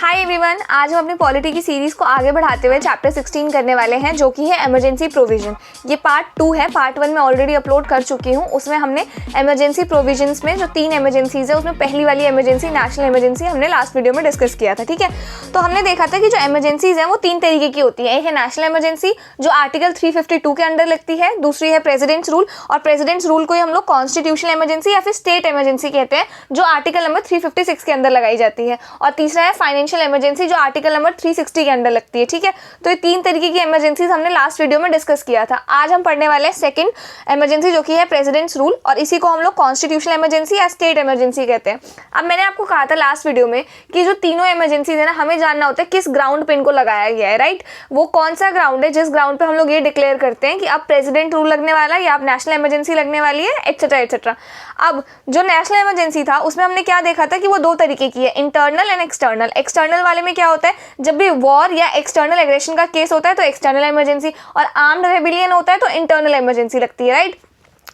Hi everyone, आज हम अपनी पॉलिटी की सीरीज को आगे बढ़ाते हुए चैप्टर 16 करने वाले हैं, जो कि है इमरजेंसी प्रोविजन। ये पार्ट 2 है। पार्ट 1 में ऑलरेडी अपलोड कर चुकी हूँ। उसमें हमने इमरजेंसी प्रोविजंस में जो 3 इमरजेंसीज है, उसमें पहली वाली इमरजेंसी नेशनल इमरजेंसी हमने लास्ट वीडियो में डिस्कस किया था। ठीक है, तो हमने देखा था कि जो इमरजेंसीज हैं वो 3 तरीके की होती है। एक है नेशनल इमरजेंसी जो आर्टिकल 352 के अंडर लगती है, दूसरी है प्रेसिडेंट्स रूल, और प्रेसिडेंट्स रूल को ही हम लोग कॉन्स्टिट्यूशनल इमरजेंसी या फिर स्टेट इमरजेंसी कहते हैं, जो आर्टिकल नंबर 356 के अंदर लगाई जाती है, और तीसरा है फाइनेंशियल इमरजेंसी जो आर्टिकल नंबर 360 के अंडर लगती है। ठीक है, तो ये 3 तरीके की इमरजेंसीज हमने लास्ट वीडियो में डिस्कस किया था। आज हम पढ़ने वाले हैं सेकंड इमरजेंसी जो कि है प्रेसिडेंट्स रूल, और इसी को हम लोग कॉन्स्टिट्यूशनल इमरजेंसी या स्टेट इमरजेंसी कहते हैं। अब मैंने आपको कहा था लास्ट वीडियो में कि जो तीनों इमरजेंसीज है ना, हमें जानना होता है किस ग्राउंड पे इनको लगाया गया है, राइट। वो कौन सा ग्राउंड है जिस ग्राउंड पे हम लोग ये डिक्लेयर करते हैं कि अब प्रेसिडेंट रूल लगने वाला है या अब नेशनल इमरजेंसी लगने वाली है, एटसेट्रा एटसेट्रा। अब जो नेशनल इमरजेंसी था उसमें हमने क्या देखा था कि वो 2 तरीके की है, इंटरनल एंड एक्सटर्नल। एक्सटर्नल वाले में क्या होता है, जब भी वॉर या एक्सटर्नल एग्रेशन का केस होता है तो एक्सटर्नल इमरजेंसी, और आर्म्ड रेबिलियन होता है तो इंटरनल इमरजेंसी लगती है, राइट।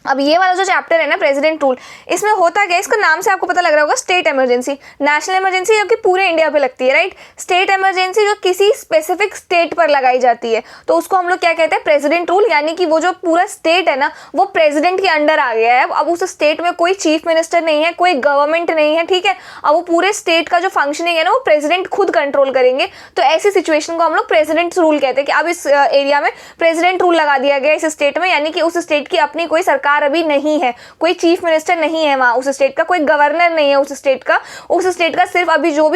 अब ये वाला जो चैप्टर है ना प्रेसिडेंट रूल, इसमें होता क्या है, इसका नाम से आपको पता लग रहा होगा, स्टेट इमरजेंसी। नेशनल इमरजेंसी जो कि पूरे इंडिया पे लगती है, राइट। स्टेट इमरजेंसी जो किसी स्पेसिफिक स्टेट पर लगाई जाती है, तो उसको हम लोग क्या कहते हैं, प्रेसिडेंट रूल। यानी कि वो जो पूरा स्टेट है ना वो प्रेसिडेंट के अंडर आ गया है। अब उस स्टेट में कोई चीफ मिनिस्टर नहीं है, कोई गवर्नमेंट नहीं है, ठीक है। अब वो पूरे स्टेट का जो फंक्शनिंग है ना वो प्रेसिडेंट खुद कंट्रोल करेंगे। तो ऐसी सिचुएशन को हम लोग प्रेसिडेंट रूल कहते हैं कि अब इस एरिया में प्रेसिडेंट रूल लगा दिया गया इस स्टेट में, यानी कि उस स्टेट की अपनी कोई सरकार अभी नहीं है, कोई चीफ मिनिस्टर नहीं है वहां उस स्टेट का, कोई गवर्नर नहीं है उस स्टेट का सिर्फ अभी जो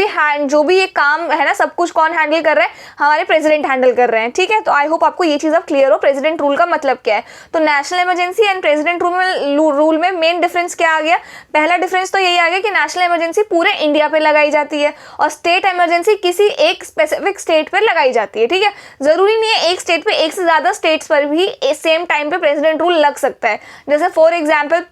भी ये काम है ना सब कुछ कौन हैंडल कर रहा है, हमारे प्रेसिडेंट हैंडल कर रहे हैं। ठीक है, तो आई होप आपको ये चीज अब क्लियर हो प्रेसिडेंट रूल का मतलब क्या है। तो national emergency and president rule में मेन डिफरेंस क्या आ गया, पहला डिफरेंस तो यही आ गया कि नेशनल इमरजेंसी पूरे इंडिया पे लगाई जाती है और स्टेट इमरजेंसी किसी एक स्पेसिफिक स्टेट पर लगाई जाती है। ठीक है, जरूरी नहीं है एक स्टेट पे, एक से ज्यादा स्टेट्स पर भी सेम टाइम पे प्रेसिडेंट रूल लग सकता है। जैसे फॉर एग्जाम्पल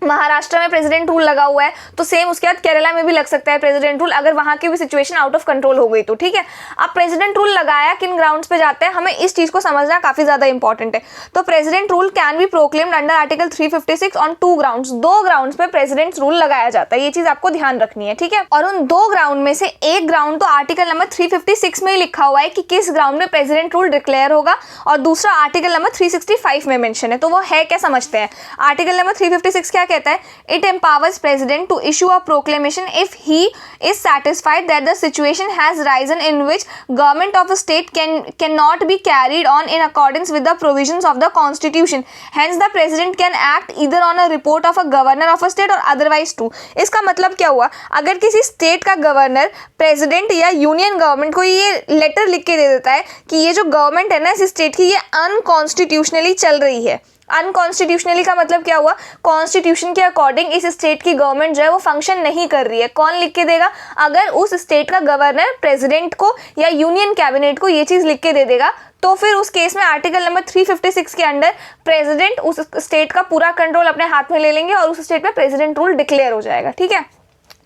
महाराष्ट्र में प्रेसिडेंट रूल लगा हुआ है, तो सेम उसके बाद केरला में भी लग सकता है प्रेसिडेंट रूल, अगर वहां की भी सिचुएशन आउट ऑफ कंट्रोल हो गई तो। ठीक है, अब प्रेसिडेंट रूल लगाया किन ग्राउंड्स पे जाते हैं, हमें इस चीज को समझना काफी ज्यादा इंपॉर्टेंट है। तो president rule can be proclaimed under article 356 on 2 grounds. 2 grounds पे प्रेसिडेंट रूल लगाया जाता है, ये चीज आपको ध्यान रखनी है। ठीक है, और उन 2 ग्राउंड में से एक ग्राउंड तो आर्टिकल नंबर 356 में ही लिखा हुआ है कि किस ग्राउंड में प्रेसिडेंट रूल डिक्लेयर होगा, और दूसरा आर्टिकल नंबर 365 में मेंशन है। तो वो है क्या, समझते हैं। आर्टिकल नंबर 356 क्या कहता है, it empowers president to issue a proclamation if he is satisfied that the situation has risen in which government of a state cannot be carried on in accordance with the provisions of the constitution. Hence the president can act either on a report of a governor of a state or otherwise too. इसका मतलब क्या हुआ, अगर किसी state का governor president या union government को ये लेटर लिख के दे देता है कि ये जो गवर्नमेंट है ना इस स्टेट की, ये अनकॉन्स्टिट्यूशनली चल रही है। अनकॉन्स्टिट्यूशनली का मतलब क्या हुआ, कॉन्स्टिट्यूशन के अकॉर्डिंग इस स्टेट की गवर्नमेंट जो है वो फंक्शन नहीं कर रही है। कौन लिख के देगा, अगर उस स्टेट का गवर्नर प्रेसिडेंट को या यूनियन कैबिनेट को ये चीज लिख के दे देगा, तो फिर उस केस में आर्टिकल नंबर 356 के अंडर प्रेसिडेंट उस स्टेट का पूरा कंट्रोल अपने हाथ में ले लेंगे और उस स्टेट में प्रेसिडेंट रूल डिक्लेयर हो जाएगा। ठीक है,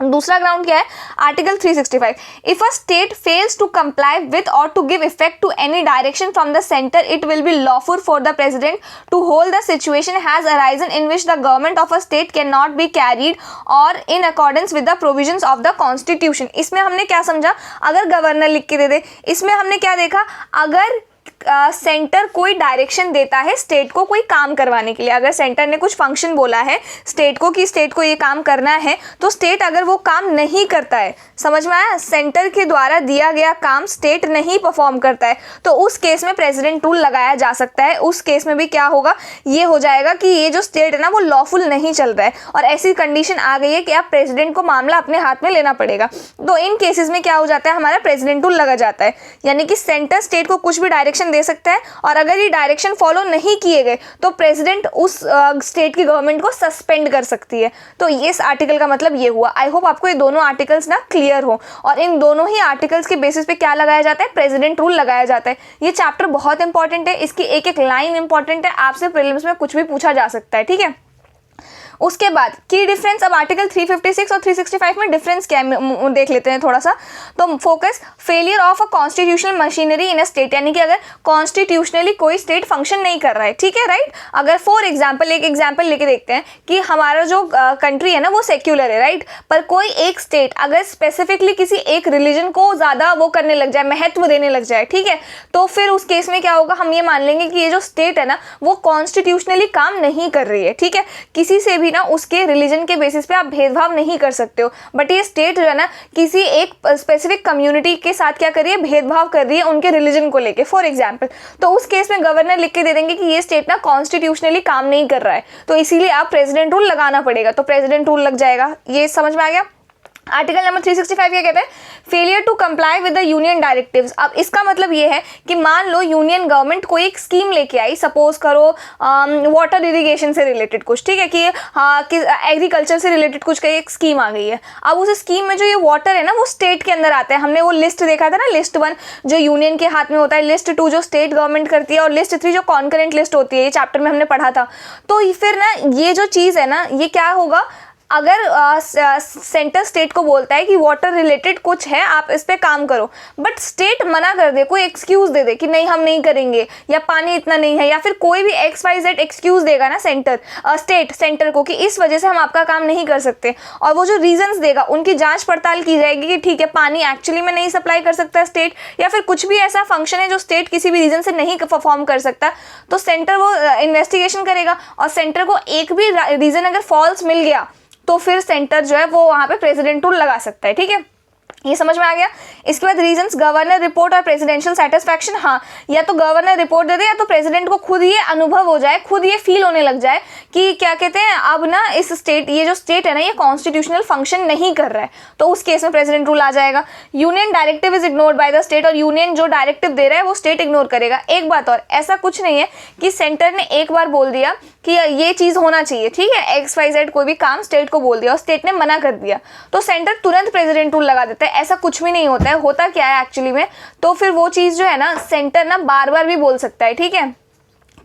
दूसरा ग्राउंड क्या है, article 365। If a state fails to comply with or to give effect to any direction from the centre, it will be lawful for the president to hold the situation has arisen in which the government of a state can not be carried on in accordance with the provisions of the constitution. इसमें हमने क्या समझा, अगर governor लिख के दे दे, इसमें हमने क्या देखा, अगर सेंटर कोई डायरेक्शन देता है स्टेट को कोई काम करवाने के लिए, अगर सेंटर ने कुछ फंक्शन बोला है स्टेट को कि स्टेट को ये काम करना है, तो स्टेट अगर वो काम नहीं करता है, समझ में आया, सेंटर के द्वारा दिया गया काम स्टेट नहीं परफॉर्म करता है, तो उस केस में प्रेसिडेंट रूल लगाया जा सकता है। उस केस में भी क्या होगा, ये हो जाएगा कि ये जो स्टेट है ना वो लॉफुल नहीं चल रहा है और ऐसी कंडीशन आ गई है कि अब प्रेसिडेंट को मामला अपने हाथ में लेना पड़ेगा। तो इन केसेस में क्या हो जाता है, हमारा प्रेसिडेंट रूल लगा जाता है, यानी कि सेंटर स्टेट को कुछ भी डायरेक्शन दे सकता है और अगर ये डायरेक्शन फॉलो नहीं किए गए तो प्रेसिडेंट उस स्टेट की गवर्नमेंट को सस्पेंड कर सकती है। तो इस आर्टिकल का मतलब ये हुआ। आई होप आपको ये दोनों आर्टिकल्स ना क्लियर हो, और इन दोनों ही आर्टिकल्स के बेसिस पे क्या लगाया जाता है, प्रेसिडेंट रूल लगाया जाता है। ये चैप्टर बहुत इंपॉर्टेंट है, इसकी एक एक लाइन इंपॉर्टेंट है, आपसे प्रीलिम्स में कुछ भी पूछा जा सकता है। ठीक है, उसके बाद की डिफरेंस, अब आर्टिकल 356 और 365 में डिफरेंस क्या है देख लेते हैं थोड़ा सा। तो focus, failure of a constitutional machinery in a state, यानी कि अगर कॉन्स्टिट्यूशनली कोई स्टेट फंक्शन नहीं कर रहा है, ठीक है, राइट। अगर फॉर एग्जाम्पल, एक एग्जाम्पल लेके देखते हैं कि हमारा जो कंट्री है ना वो सेक्युलर है, राइट, पर कोई एक स्टेट अगर स्पेसिफिकली किसी एक रिलीजन को ज़्यादा वो करने लग जाए, महत्व देने लग जाए, ठीक है, तो फिर उस केस में क्या होगा, हम ये मान लेंगे कि ये जो स्टेट है ना वो कॉन्स्टिट्यूशनली काम नहीं कर रही है, ठीक है। किसी से भी ना उसके रिलीजन के बेसिस पे आप भेदभाव नहीं कर सकते हो, बट ये स्टेट जो है ना किसी एक स्पेसिफिक कम्युनिटी के साथ क्या कर रही है, भेदभाव कर रही है उनके रिलीजन को लेके, फॉर एग्जाम्पल। तो उस केस में गवर्नर लिख के दे देंगे कि ये स्टेट ना कॉन्स्टिट्यूशनली काम नहीं कर रहा है, तो इसीलिए आप प्रेसिडेंट रूल लगाना पड़ेगा, तो प्रेसिडेंट रूल लग जाएगा। ये समझ में आ गया। आर्टिकल नंबर 365 क्या कहते हैं, failure to comply with the union directives. अब इसका मतलब ये है कि मान लो यूनियन गवर्नमेंट कोई एक स्कीम लेके आई, सपोज करो वाटर इरिगेशन से रिलेटेड कुछ, ठीक है, कि एग्रीकल्चर से रिलेटेड कुछ एक स्कीम आ गई है। अब उस स्कीम में जो ये वाटर है ना वो स्टेट के अंदर आता है। हमने वो लिस्ट देखा था ना, लिस्ट 1 जो यूनियन के हाथ में होता है, लिस्ट 2 जो स्टेट गवर्नमेंट करती है, और लिस्ट 3 जो कॉन्करेंट लिस्ट होती है, ये चैप्टर में हमने पढ़ा था। तो फिर ना ये जो चीज़ है ना ये क्या होगा, अगर सेंटर स्टेट को बोलता है कि वाटर रिलेटेड कुछ है आप इस पे काम करो, बट स्टेट मना कर दे, कोई एक्सक्यूज दे दे कि नहीं हम नहीं करेंगे, या पानी इतना नहीं है, या फिर कोई भी XYZ एक्सक्यूज देगा ना स्टेट सेंटर को कि इस वजह से हम आपका काम नहीं कर सकते, और वो जो रीजंस देगा उनकी जांच पड़ताल की जाएगी कि ठीक है पानी एक्चुअली में नहीं सप्लाई कर सकता स्टेट, या फिर कुछ भी ऐसा फंक्शन है जो स्टेट किसी भी रीजन से नहीं परफॉर्म कर सकता, तो सेंटर वो इन्वेस्टिगेशन करेगा, और सेंटर को एक भी रीजन अगर फॉल्स मिल गया तो फिर सेंटर जो है वो वहाँ पे प्रेसिडेंट रूल लगा सकता है, ठीक है। ये समझ में आ गया। इसके बाद रीजंस, गवर्नर रिपोर्ट और प्रेसिडेंशियल सेटिस्फैक्शन। हाँ, या तो गवर्नर रिपोर्ट दे दे या तो प्रेसिडेंट को खुद ये अनुभव हो जाए, खुद ये फील होने लग जाए कि क्या कहते हैं अब ना इस स्टेट, ये जो स्टेट है ना ये कॉन्स्टिट्यूशनल फंक्शन नहीं कर रहा है, तो उस केस में प्रेसिडेंट रूल आ जाएगा। Union directive is ignored by the state, और यूनियन जो डायरेक्टिव दे रहा है वो स्टेट इग्नोर करेगा। एक बात और, ऐसा कुछ नहीं है कि सेंटर ने एक बार बोल दिया कि ये चीज़ होना चाहिए, ठीक है, XYZ कोई भी काम स्टेट को बोल दिया और स्टेट ने मना कर दिया तो सेंटर तुरंत प्रेसिडेंट रूल लगा देता है। ऐसा कुछ भी नहीं होता है। होता क्या है एक्चुअली में, तो फिर वो चीज़ जो है ना सेंटर ना बार बार भी बोल सकता है, ठीक है,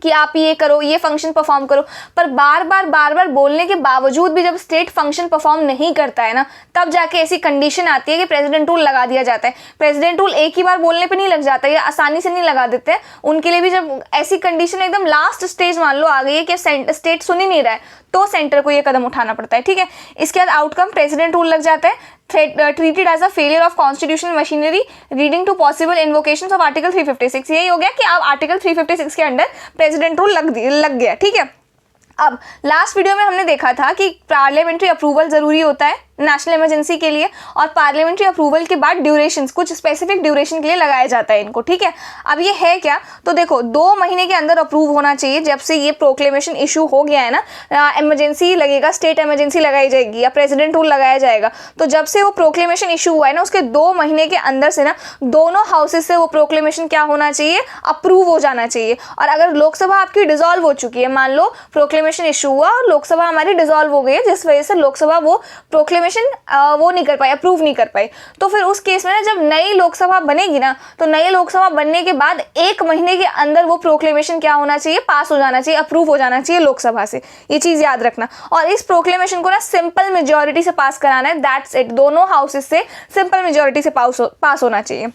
कि आप ये करो, ये फंक्शन परफॉर्म करो, पर बार बार बोलने के बावजूद भी जब स्टेट फंक्शन परफॉर्म नहीं करता है ना तब जाके ऐसी कंडीशन आती है कि प्रेसिडेंट रूल लगा दिया जाता है। प्रेसिडेंट रूल एक ही बार बोलने पे नहीं लग जाता, या आसानी से नहीं लगा देते हैं। उनके लिए भी जब ऐसी कंडीशन एकदम लास्ट स्टेज मान लो आ गई है कि स्टेट सुन ही नहीं रहा है तो सेंटर को ये कदम उठाना पड़ता है, ठीक है। इसके बाद आउटकम, प्रेसिडेंट रूल लग जाता है, treated as a failure of constitutional machinery leading to possible invocations of article 356। यही हो गया कि अब आर्टिकल 356 के अंडर प्रेसिडेंट रूल लग गया, ठीक है। अब लास्ट वीडियो में हमने देखा था कि पार्लियामेंट्री अप्रूवल जरूरी होता है नेशनल इमरजेंसी के लिए, और पार्लियामेंट्री अप्रूवल के बाद ड्यूरेशंस कुछ स्पेसिफिक ड्यूरेशन के लिए लगाया जाता है इनको, ठीक है। अब ये है क्या, तो देखो 2 महीने के अंदर अप्रूव होना चाहिए। जब से ये प्रोक्लेमेशन इशू हो गया है ना, इमरजेंसी लगेगा, स्टेट इमरजेंसी लगाई जाएगी या प्रेसिडेंट रूल लगाया जाएगा, तो जब से वो प्रोक्लेमेशन इशू हुआ है ना उसके 2 महीने के अंदर से ना दोनों हाउसेज से वो प्रोक्लेमेशन क्या होना चाहिए, अप्रूव हो जाना चाहिए। और अगर लोकसभा आपकी डिसॉल्व हो चुकी है, मान लो प्रोक्लेमेशन इशू हुआ और लोकसभा हमारी डिसॉल्व हो गई है, जिस वजह से लोकसभा वो प्रोक्लेमेशन वो नहीं कर पाई, अप्रूव नहीं कर पाई, तो फिर उस केस में ना जब नई लोकसभा बनेगी ना तो नई लोकसभा बनने के बाद 1 महीने के अंदर वो प्रोक्लेमेशन क्या होना चाहिए, पास हो जाना चाहिए, अप्रूव हो जाना चाहिए लोकसभा से। ये चीज याद रखना। और इस प्रोक्लेमेशन को ना सिंपल मेजोरिटी से पास कराना है, दैट्स इट। दोनों हाउसेज से सिंपल मेजोरिटी से पास होना चाहिए,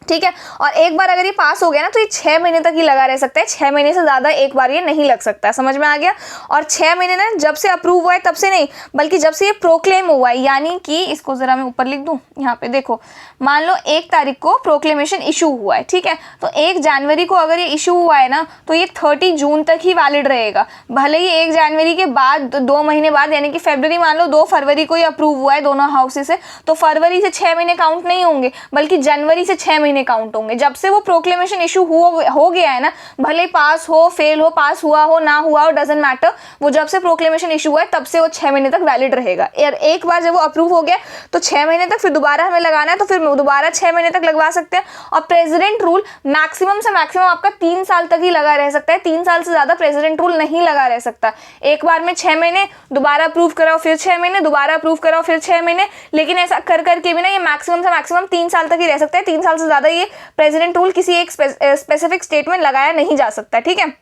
ठीक है। और एक बार अगर ये पास हो गया ना तो ये 6 महीने तक ही लगा रह सकता है, 6 महीने से ज़्यादा एक बार ये नहीं लग सकता। समझ में आ गया। और 6 महीने ना जब से अप्रूव हुआ है तब से नहीं, बल्कि जब से ये प्रोक्लेम हुआ है, यानी कि इसको ज़रा मैं ऊपर लिख दूँ, यहाँ पे देखो, मान लो 1 तारीख को प्रोक्लेमेशन इशू हुआ है, ठीक है, तो 1 जनवरी को अगर ये इशू हुआ है ना तो ये 30 जून तक ही वैलिड रहेगा। भले ही 1 जनवरी के बाद 2 महीने बाद, यानी कि फरवरी, मान लो 2 फरवरी को ये अप्रूव हुआ है दोनों हाउसेस से, तो फरवरी से 6 महीने काउंट नहीं होंगे, बल्कि जनवरी से 6 महीने काउंट होंगे। जब से वो प्रोक्लेमेशन इशू हो गया है ना, भले पास हो, फेल हो, पास हुआ हो, ना हुआ हो, डजंट मैटर, वो जब से प्रोक्लेमेशन इशू हुआ है तब से वो 6 महीने तक वैलिड रहेगा। यार एक बार जब वो अप्रूव हो गया तो 6 महीने तक, फिर दोबारा हमें लगाना है तो फिर दोबारा 6 महीने तक लगवा सकते हैं। और प्रेसिडेंट रूल मैक्सिमम से मैक्सिमम आपका 3 साल तक ही लगा रह सकता है, 3 साल से ज्यादा प्रेसिडेंट रूल नहीं लगा रह सकता। एक बार में 6 महीने, दोबारा अप्रूव कराओ फिर 6 महीने, दोबारा अप्रूव कराओ फिर 6 महीने, लेकिन ऐसा कर करके भी ना ये मैक्सिमम से मैक्सिमम 3 साल तक ही रह सकता है। 3 साल से ज्यादा ये प्रेसिडेंट रूल किसी एक स्पेसिफिक स्टेट में लगाया नहीं जा सकता, ठीक है।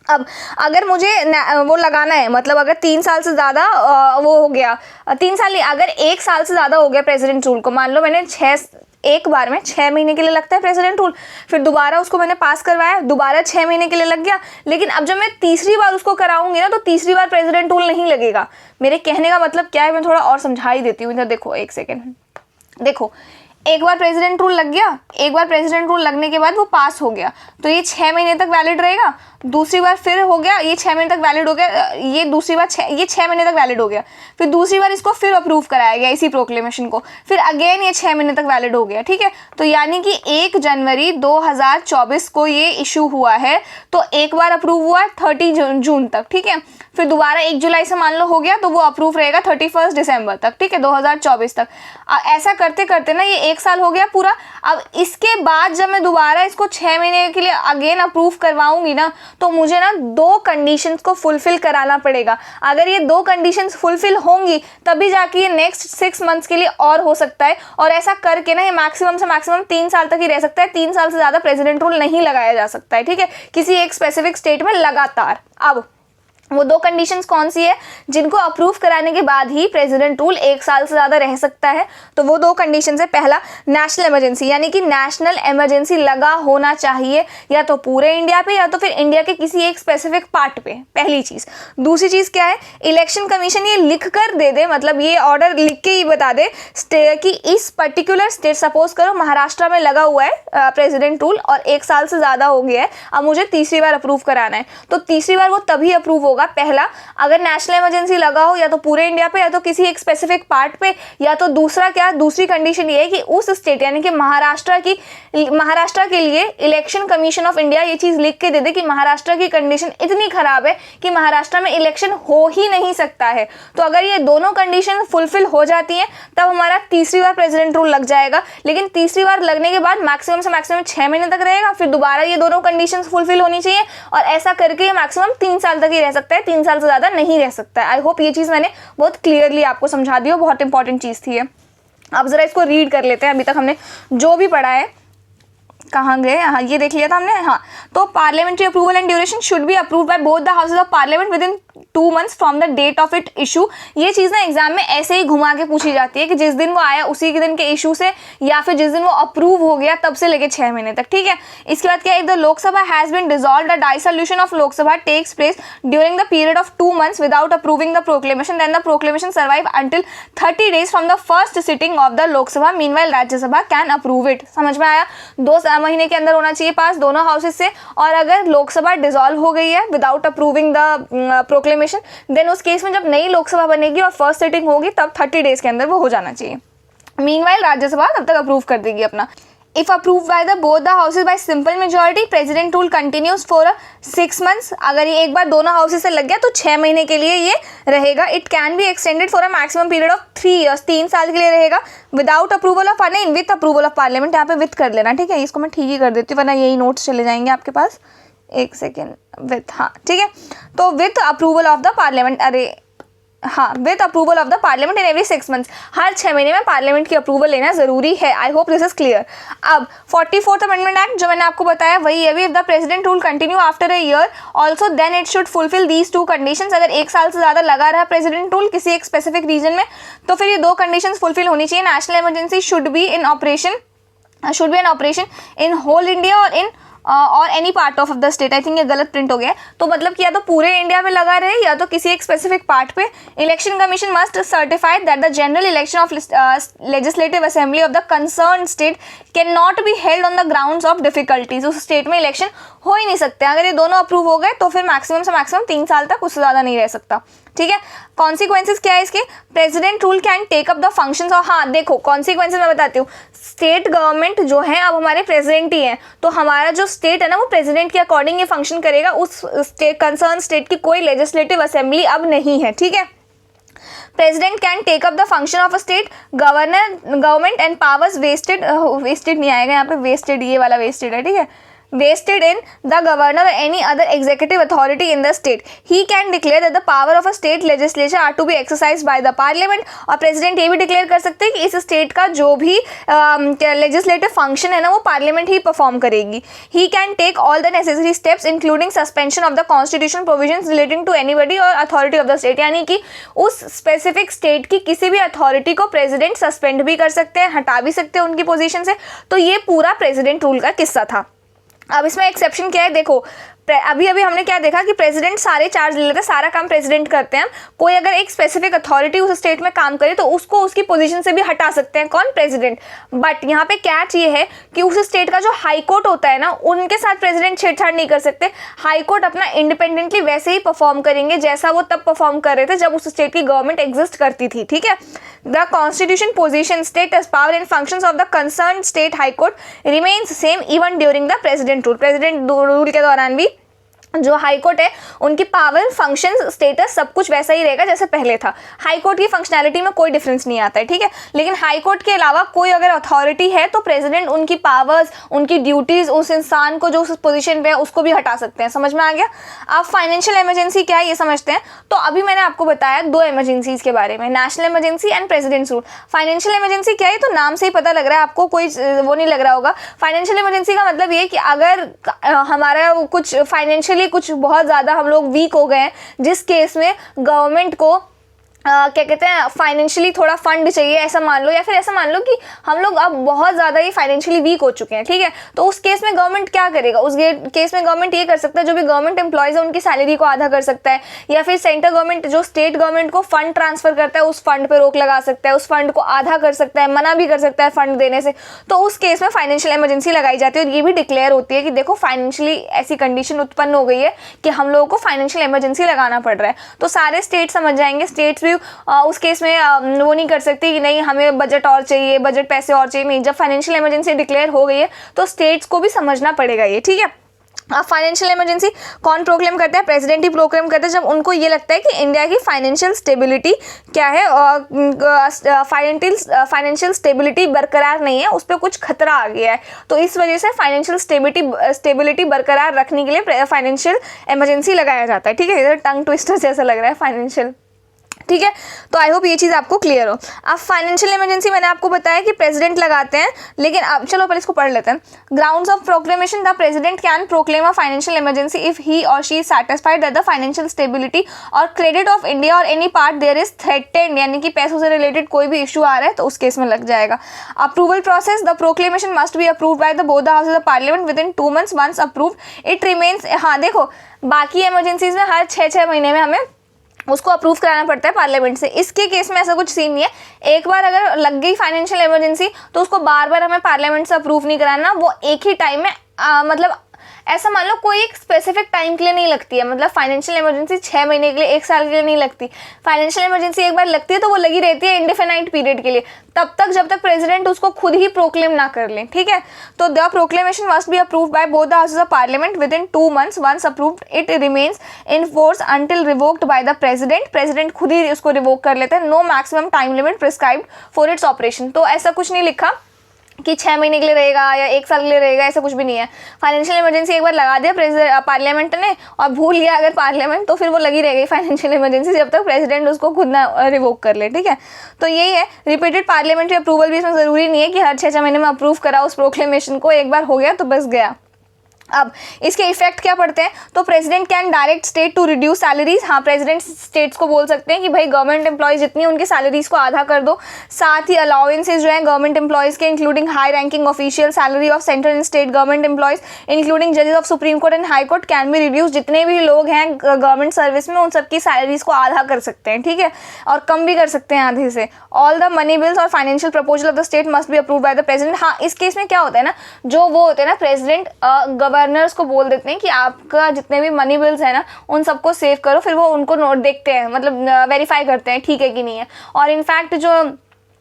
अब अगर मुझे वो लगाना है, मतलब अगर 3 साल से ज़्यादा वो हो गया, 3 साल नहीं, अगर 1 साल से ज़्यादा हो गया प्रेसिडेंट रूल को, मान लो मैंने एक बार में 6 महीने के लिए लगता है प्रेसिडेंट रूल, फिर दोबारा उसको मैंने पास करवाया, दोबारा 6 महीने के लिए लग गया, लेकिन अब जब मैं तीसरी बार उसको कराऊंगी ना तो तीसरी बार प्रेसिडेंट रूल नहीं लगेगा। मेरे कहने का मतलब क्या है, मैं थोड़ा और समझा ही देती हूँ। इधर देखो, एक सेकेंड देखो, एक बार प्रेसिडेंट रूल लग गया, एक बार प्रेसिडेंट रूल लगने के बाद वो पास हो गया तो ये 6 महीने तक वैलिड रहेगा। दूसरी बार फिर हो गया, ये 6 महीने तक वैलिड हो गया, ये दूसरी बार ये 6 महीने तक वैलिड हो गया, फिर दूसरी बार इसको फिर अप्रूव कराया गया इसी प्रोक्लेमेशन को, फिर अगेन ये 6 महीने तक वैलिड हो गया। ठीक है, तो यानी कि 1 जनवरी 2024 को ये इशू हुआ है, तो एक बार अप्रूव हुआ 30 जून तक। ठीक है, फिर दोबारा 1 जुलाई से मान लो हो गया तो वो अप्रूव रहेगा 31 दिसंबर तक। ठीक है, 2024 तक। ऐसा करते करते ना ये 1 साल हो गया पूरा। अब इसके बाद जब मैं दोबारा इसको 6 महीने के लिए अगेन अप्रूव करवाऊंगी ना तो मुझे ना 2 कंडीशंस को फुलफिल कराना पड़ेगा। अगर ये 2 कंडीशंस फुलफिल होंगी तभी जाके ये नेक्स्ट 6 मंथ्स के लिए और हो सकता है, और ऐसा करके ना ये मैक्सिमम से मैक्सिमम 3 साल तक ही रह सकता है। 3 साल से ज़्यादा प्रेसिडेंट रूल नहीं लगाया जा सकता है। ठीक है, किसी एक स्पेसिफिक स्टेट में लगातार। अब वो 2 कंडीशंस कौन सी है जिनको अप्रूव कराने के बाद ही प्रेसिडेंट रूल 1 साल से ज़्यादा रह सकता है? तो वो 2 कंडीशंस है। पहला, नेशनल इमरजेंसी, यानी कि नेशनल इमरजेंसी लगा होना चाहिए, या तो पूरे इंडिया पे या तो फिर इंडिया के किसी एक स्पेसिफिक पार्ट पे, पहली चीज़। दूसरी चीज़ क्या है, इलेक्शन कमीशन ये लिख कर दे दे, मतलब ये ऑर्डर लिख के ही बता दे कि इस पर्टिकुलर स्टेट, सपोज करो महाराष्ट्र में लगा हुआ है प्रेसिडेंट रूल और 1 साल से ज़्यादा हो गया है, अब मुझे तीसरी बार अप्रूव कराना है, तो तीसरी बार वो तभी अप्रूव होगा, पहला अगर नेशनल इमरजेंसी लगा हो या तो पूरे इंडिया पे या तो किसी एक स्पेसिफिक पार्ट पे, या तो दूसरा क्या, दूसरी कंडीशन ये है कि उस स्टेट यानी कि महाराष्ट्र के लिए इलेक्शन कमीशन ऑफ इंडिया ये चीज़ लिख के दे दे कि महाराष्ट्र की कंडीशन इतनी खराब है कि महाराष्ट्र में इलेक्शन हो ही नहीं सकता है। तो अगर ये दोनों कंडीशन फुलफिल हो जाती हैं तब हमारा तीसरी बार प्रेसिडेंट रूल लग जाएगा, लेकिन तीसरी बार लगने के बाद मैक्सिमम से मैक्सिमम 6 महीने तक रहेगा, फिर दोबारा ये दोनों कंडीशन फुलफिल होनी चाहिए, और ऐसा करके ये मैक्सिमम 3 साल तक ही रह सकता है, 3 साल से ज़्यादा नहीं रह सकता है। आई होप ये चीज़ मैंने बहुत क्लियरली आपको समझा दी हो, बहुत इंपॉर्टेंट चीज़ थी ये। अब ज़रा इसको रीड कर लेते हैं, अभी तक हमने जो भी पढ़ा है। कहाँ गए, हाँ ये देख लिया था हमने। हाँ, तो parliamentary approval and duration should be approved by both the houses of parliament within 2 months from the date of it issue. ये चीज़ ना एग्जाम में ऐसे ही घुमा के पूछी जाती है कि जिस दिन वो आया उसी के दिन के इशू से, या फिर जिस दिन वो अप्रूव हो गया तब से लेके 6 महीने तक। ठीक है, इसके बाद क्या है, if the Lok Sabha has been dissolved, the dissolution of Lok Sabha takes place during the period of 2 months without approving the proclamation, then the proclamation survive until 30 days from the first sitting of the Lok Sabha, meanwhile Rajya Sabha can approve it. समझ में आया? 2 महीने के अंदर होना चाहिए पास दोनों houses से, और अगर लोकसभा डिसॉल्व हो गई है without approving the proclamation, then उस केस में जब नई लोकसभा बनेगी और फर्स्ट सिटिंग होगी तब 30 days के अंदर वो हो जाना चाहिए। मीनवाइल राज्यसभा तब तक अप्रूव कर देगी अपना। If approved by both the houses by simple majority, president rule continues for 6 months. अगर ये एक बार दोनों हाउसेज से लग गया तो 6 महीने के लिए ये रहेगा। It can be extended for a maximum period of 3 years. 3 साल के लिए रहेगा। Without approval of parliament, with approval of parliament, यहाँ पे with कर लेना, ठीक है? इसको मैं ठीक ही कर देती हूँ वरना यही नोट्स चले जाएंगे आपके पास। एक सेकेंड, विथ, हाँ ठीक है, तो with approval of the parliament, अरे हाँ, with approval of the parliament in every 6 months, हर 6 महीने में पार्लियामेंट की अप्रूवल लेना जरूरी है। I hope this is clear. अब 44th अमेंडमेंट एक्ट जो मैंने आपको बताया वही है, if the president rule continue after a year also then it should fulfil these 2 conditions. अगर 1 साल से ज़्यादा लगा रहा प्रेसिडेंट रूल किसी एक स्पेसिफिक रीजन में तो फिर ये 2 कंडीशंस फुलफिल होनी चाहिए। National emergency should be in operation in whole India और any part of the state. I think ये गलत प्रिंट हो गया है, तो मतलब कि या तो पूरे इंडिया में लगा रहे या तो किसी एक स्पेसिफिक पार्ट पे। Election commission must certified that the general election of legislative assembly of the concern state can not be held on the grounds of difficulties. उस स्टेट में इलेक्शन हो ही नहीं सकते। अगर ये दोनों अप्रूव हो गए तो फिर मैक्सिमम से मैक्सिमम 3 साल तक, उससे ज़्यादा नहीं रह सकता। ठीक है, कॉन्सिक्वेंसेज क्या है इसके? President rule can take up the functions of, हाँ देखो कॉन्सिक्वेंसेज मैं बताती हूँ। स्टेट गवर्नमेंट जो है अब हमारे प्रेसिडेंट ही हैं, तो हमारा जो स्टेट है ना वो प्रेसिडेंट के अकॉर्डिंग ये फंक्शन करेगा। उस स्टेट कंसर्न स्टेट की कोई लेजिस्लेटिव असेंबली अब नहीं है। ठीक है, president can take up the function of a state government and powers vested नहीं आएगा यहाँ पे, वेस्टेड ये वाला वेस्टेड है। ठीक है, vested in the governor or any other executive authority in the state. He can declare that the power of a state legislature are to be exercised by the parliament. और president ये भी declare कर सकते हैं कि इस state का जो भी लेजिस्लेटिव फंक्शन है ना वो पार्लियामेंट ही परफॉर्म करेगी. He can take all the necessary steps including suspension of the constitutional provisions relating to anybody or authority of the state. यानी कि उस स्पेसिफिक स्टेट की किसी भी अथॉरिटी को प्रेसिडेंट सस्पेंड भी कर सकते हैं, हटा भी सकते हैं उनकी पोजीशन से. तो ये पूरा प्रेसिडेंट रूल का किस्सा था. अब इसमें एक्सेप्शन क्या है, देखो अभी हमने क्या देखा कि प्रेसिडेंट सारे चार्ज ले लेते हैं, सारा काम प्रेसिडेंट करते हैं. कोई अगर एक स्पेसिफिक अथॉरिटी उस स्टेट में काम करे तो उसको उसकी पोजीशन से भी हटा सकते हैं, कौन, प्रेसिडेंट. बट यहाँ पे कैच ये है कि उस स्टेट का जो हाई कोर्ट होता है ना उनके साथ प्रेसिडेंट छेड़छाड़ नहीं कर सकते. हाई कोर्ट अपना इंडिपेंडेंटली वैसे ही परफॉर्म करेंगे जैसा वो तब परफॉर्म कर रहे थे जब उस स्टेट की गवर्नमेंट एग्जिस्ट करती थी. ठीक है. The constitution position status power and functions of the concern state high court remains same even during the president rule. President rule के दौरान भी जो हाई कोर्ट है उनकी पावर, फंक्शंस, स्टेटस सब कुछ वैसा ही रहेगा जैसे पहले था. हाई कोर्ट की फंक्शनैलिटी में कोई डिफरेंस नहीं आता है. ठीक है. लेकिन हाई कोर्ट के अलावा कोई अगर अथॉरिटी है तो प्रेसिडेंट उनकी पावर्स, उनकी ड्यूटीज, उस इंसान को जो उस पोजीशन पे है उसको भी हटा सकते हैं. समझ में आ गया. अब फाइनेंशियल इमरजेंसी क्या है ये समझते हैं. तो अभी मैंने आपको बताया दो इमरजेंसीज के बारे में, national emergency and presidents rule. Financial emergency क्या है तो नाम से ही पता लग रहा है आपको, कोई वो नहीं लग रहा होगा. फाइनेंशियल इमरजेंसी का मतलब ये कि अगर हमारा कुछ फाइनेंशियली कुछ बहुत ज़्यादा हम लोग वीक हो गए हैं, जिस केस में गवर्नमेंट को क्या कहते हैं फाइनेंशियली थोड़ा फंड चाहिए ऐसा मान लो, या फिर ऐसा मान लो कि हम लोग अब बहुत ज़्यादा ही फाइनेंशियली वीक हो चुके हैं. ठीक है. तो उस केस में गवर्नमेंट क्या करेगा, उस केस में गवर्नमेंट ये कर सकता है जो भी गवर्नमेंट एम्प्लॉयज़ है उनकी सैलरी को आधा कर सकता है, या फिर सेंट्रल गवर्नमेंट जो स्टेट गवर्नमेंट को फंड ट्रांसफर करता है उस फंड पर रोक लगा सकता है, उस फंड को आधा कर सकता है, मना भी कर सकता है फंड देने से. तो उस केस में फाइनेंशियल इमरजेंसी लगाई जाती है और ये भी डिक्लेयर होती है कि देखो फाइनेंशियली ऐसी कंडीशन उत्पन्न हो गई है कि हम लोगों को फाइनेंशियल इमरजेंसी लगाना पड़ रहा है. तो सारे स्टेट समझ जाएंगे, स्टेट्स भी उस केस में वो नहीं कर सकती कि नहीं हमें बजट और चाहिए, बजट पैसे और चाहिए. नहीं, जब फाइनेंशियल इमरजेंसी डिक्लेयर हो गई है तो स्टेट्स को भी समझना पड़ेगा ये. ठीक है. अब फाइनेंशियल इमरजेंसी कौन प्रोक्लेम करते हैं, प्रेसिडेंट ही प्रोक्लेम करते हैं जब उनको ये लगता है कि इंडिया की फाइनेंशियल स्टेबिलिटी क्या है, फाइनेंशियल स्टेबिलिटी बरकरार नहीं है, उस पर कुछ खतरा आ गया है. तो इस वजह से फाइनेंशियल स्टेबिलिटी बरकरार रखने के लिए फाइनेंशियल इमरजेंसी लगाया जाता है. ठीक है. इधर टंग ट्विस्टर जैसा लग रहा है फाइनेंशियल. ठीक है. तो आई होप ये चीज़ आपको क्लियर हो. अब फाइनेंशियल इमरजेंसी मैंने आपको बताया कि प्रेसिडेंट लगाते हैं, लेकिन अब चलो पहले इसको पढ़ लेते हैं. Grounds of proclamation, the president can proclaim a financial emergency if he or she is satisfied that the financial stability or credit of India और any part there is threatened, यानी कि पैसों से रिलेटेड कोई भी इशू आ रहा है तो उस केस में लग जाएगा. Approval process, the proclamation must be approved by the both the houses of parliament within 2 months. Once approved it remains. हाँ देखो, बाकी इमरजेंसीज में हर 6 महीने में हमें उसको अप्रूव कराना पड़ता है पार्लियामेंट से. इसके केस में ऐसा कुछ सीन नहीं है. एक बार अगर लग गई फाइनेंशियल इमरजेंसी तो उसको बार बार हमें पार्लियामेंट से अप्रूव नहीं कराना, वो एक ही टाइम में मतलब ऐसा मान लो कोई एक स्पेसिफिक टाइम के लिए नहीं लगती है. मतलब फाइनेंशियल इमरजेंसी 6 महीने के लिए, 1 साल के लिए नहीं लगती. फाइनेंशियल इमरजेंसी एक बार लगती है तो वो लगी रहती है इंडेफिनाइट पीरियड के लिए, तब तक जब तक प्रेसिडेंट उसको खुद ही प्रोक्लेम ना कर ले. ठीक है. तो the proclamation must be approved by both the houses of parliament within 2 months. Once approved it remains in force until revoked by the president. President खुद ही उसको रिवोक कर लेते हैं. No maximum time limit prescribed for its operation. तो ऐसा कुछ नहीं लिखा कि 6 महीने के लिए रहेगा या 1 साल के लिए रहेगा, ऐसा कुछ भी नहीं है. फाइनेंशियल इमरजेंसी एक बार लगा दिया पार्लियामेंट ने और भूल गया अगर पार्लियामेंट, तो फिर वो लगी रहेगी फाइनेंशियल इमरजेंसी जब तक प्रेसिडेंट उसको खुद ना रिवोक कर ले. ठीक है. तो यही है. रिपीटेड पार्लियामेंट्री अप्रूवल भी इसमें ज़रूरी नहीं है कि हर 6 महीने में अप्रूव करा उस प्रोक्लेमेशन को, एक बार हो गया तो बस गया. अब इसके इफेक्ट क्या पड़ते हैं, तो president can direct state to reduce salaries. हाँ, प्रेसिडेंट स्टेट्स को बोल सकते हैं कि भाई गवर्नमेंट एम्प्लॉयज जितनी उनकी सैलरीज को आधा कर दो. साथ ही अलाउंसेज जो है गवर्नमेंट एम्प्लॉयज के, including high ranking official, salary of central and state government employees, including जजेस of supreme court and high court can be reduce. जितने भी लोग हैं गवर्नमेंट सर्विस में उन सबकी सैलरीज को आधा कर सकते हैं. ठीक है. और कम भी कर सकते हैं आधे से. ऑल द मनी बिल्स और financial proposal of the state must be approved by the president. हाँ, इस केस में क्या होता है ना, जो वो होते हैं ना प्रेसिडेंट गवर्नर्स को बोल देते हैं कि आपका जितने भी मनी बिल्स है ना उन सबको सेव करो, फिर वो उनको नोट देखते हैं, मतलब वेरीफाई करते हैं ठीक है कि नहीं है. और इनफैक्ट जो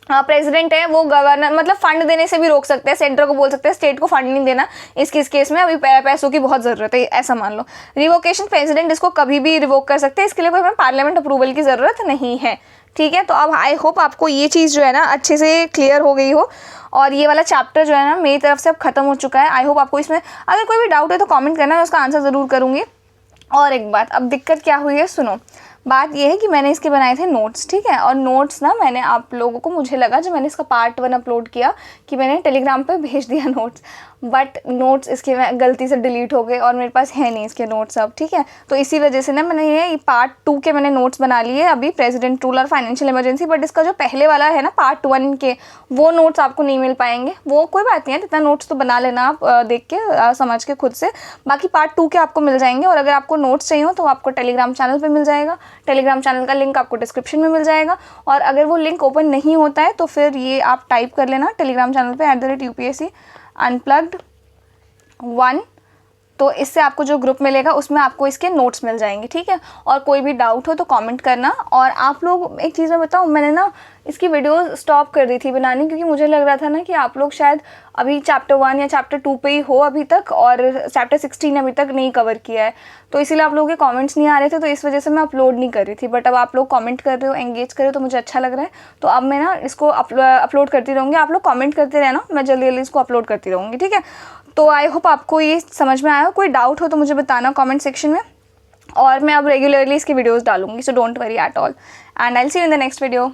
प्रेसिडेंट है वो गवर्नर मतलब फंड देने से भी रोक सकते हैं. सेंटर को बोल सकते हैं स्टेट को फंड नहीं देना, इस केस में अभी पैसों की बहुत ज़रूरत है, ऐसा मान लो. रिवोकेशन, प्रेसिडेंट इसको कभी भी रिवोक कर सकते हैं, इसके लिए कोई हमें पार्लियामेंट अप्रूवल की ज़रूरत नहीं है. ठीक है, तो अब आई होप आपको ये चीज़ जो है ना अच्छे से क्लियर हो गई हो, और ये वाला चैप्टर जो है ना मेरी तरफ से अब खत्म हो चुका है। आई होप आपको इसमें अगर कोई भी डाउट है तो कमेंट करना, मैं उसका आंसर ज़रूर करूँगी। और एक बात, अब दिक्कत क्या हुई है सुनो। बात ये है कि मैंने इसके बनाए थे नोट्स, ठीक है, और नोट्स ना मैंने आप लोगों को, मुझे लगा जब मैंने इसका पार्ट 1 अपलोड किया कि मैंने टेलीग्राम पे भेज दिया नोट्स, बट नोट्स इसके गलती से डिलीट हो गए और मेरे पास है नहीं इसके नोट्स अब, ठीक है। तो इसी वजह से ना मैंने ये पार्ट 2 के मैंने नोट्स बना लिए अभी, प्रेसिडेंट रूल और फाइनेंशियल इमरजेंसी, बट इसका जो पहले वाला है ना पार्ट 1 के, वो नोट्स आपको नहीं मिल पाएंगे। वो कोई बात नहीं है, इतना नोट्स तो बना लेना आप देख के समझ के खुद से, बाकी पार्ट 2 के आपको मिल जाएंगे। और अगर आपको नोट्स चाहिए हो तो आपको टेलीग्राम चैनल पर मिल जाएगा, टेलीग्राम चैनल का लिंक आपको डिस्क्रिप्शन में मिल जाएगा। और अगर वो लिंक ओपन नहीं होता है तो फिर ये आप टाइप कर लेना टेलीग्राम चैनल पे @UPSC Unplugged 1, तो इससे आपको जो ग्रुप मिलेगा उसमें आपको इसके नोट्स मिल जाएंगे, ठीक है। और कोई भी डाउट हो तो कमेंट करना। और आप लोग एक चीज़ मैं बताऊँ, मैंने ना इसकी वीडियो स्टॉप कर दी थी बनानी, क्योंकि मुझे लग रहा था ना कि आप लोग शायद अभी चैप्टर 1 या चैप्टर 2 पे ही हो अभी तक, और चैप्टर 16 अभी तक नहीं कवर किया है, तो इसीलिए आप लोगों के कमेंट्स नहीं आ रहे थे, तो इस वजह से मैं अपलोड नहीं कर रही थी। बट अब आप लोग कमेंट कर रहे हो, एंगेज कर रहे हो, तो मुझे अच्छा लग रहा है। तो अब मैं ना इसको अपलोड करती रहूँगी, आप लोग कमेंट करते रहना, मैं जल्दी जल्दी इसको अपलोड करती रहूँगी, ठीक है। तो आई होप आपको ये समझ में आया। कोई डाउट हो तो मुझे बताना कमेंट सेक्शन में, और मैं अब रेगुलरली इसकी वीडियोस डालूंगी, so don't worry at all, and I will see you in the next video.